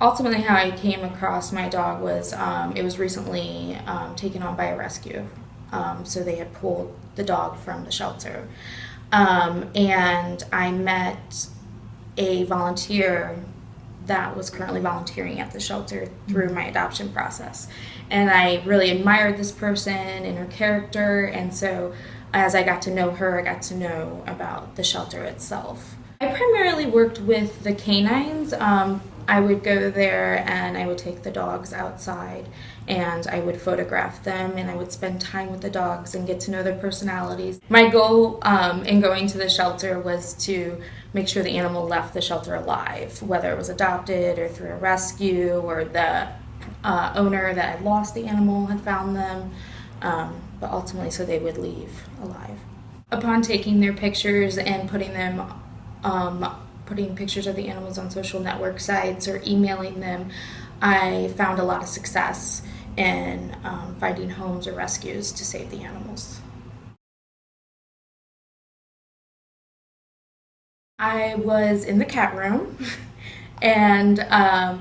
Ultimately, how I came across my dog was it was recently taken on by a rescue. So they had pulled the dog from the shelter. And I met a volunteer that was currently volunteering at the shelter through my adoption process. And I really admired this person and her character, and so as I got to know her, I got to know about the shelter itself. I primarily worked with the canines. I would go there and I would take the dogs outside and I would photograph them and I would spend time with the dogs and get to know their personalities. My goal in going to the shelter was to make sure the animal left the shelter alive, whether it was adopted or through a rescue or the owner that had lost the animal had found them, but ultimately so they would leave alive. Upon taking their pictures and putting pictures of the animals on social network sites or emailing them, I found a lot of success in finding homes or rescues to save the animals. I was in the cat room, and I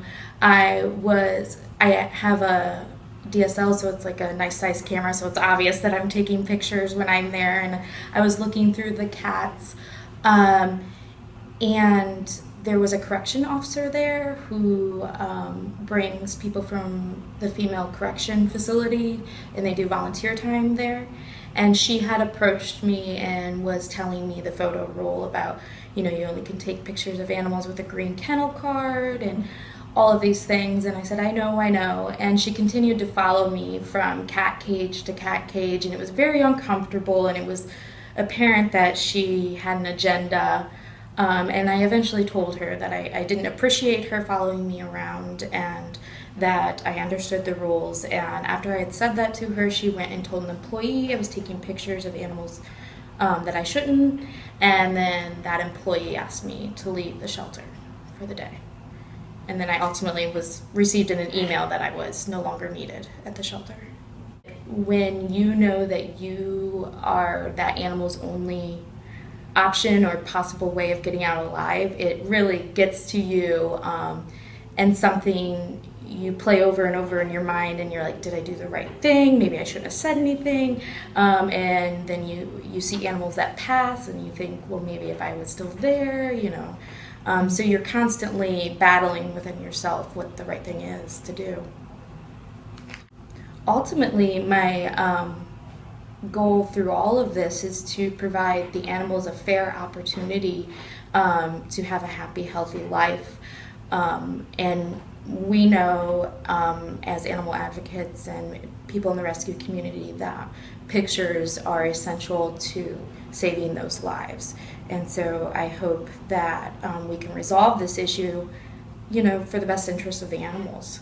have a DSL, so it's like a nice size camera, so it's obvious that I'm taking pictures when I'm there, and I was looking through the cats. And there was a correction officer there who brings people from the female correction facility, and they do volunteer time there. And she had approached me and was telling me the photo rule about, you only can take pictures of animals with a green kennel card and all of these things. And I said, I know. And she continued to follow me from cat cage to cat cage, and it was very uncomfortable, and it was apparent that she had an agenda. And I eventually told her that I didn't appreciate her following me around and that I understood the rules. And after I had said that to her, she went and told an employee I was taking pictures of animals that I shouldn't. And then that employee asked me to leave the shelter for the day. And then I ultimately received in an email that I was no longer needed at the shelter. When you know that you are that animal's only option or possible way of getting out alive, it really gets to you, and something you play over and over in your mind, and you're like, did I do the right thing? Maybe I shouldn't have said anything. And then you see animals that pass and you think, well, maybe if I was still there, so you're constantly battling within yourself what the right thing is to do. Ultimately, my goal through all of this is to provide the animals a fair opportunity to have a happy, healthy life. And we know as animal advocates and people in the rescue community that pictures are essential to saving those lives. And so I hope that we can resolve this issue, for the best interest of the animals.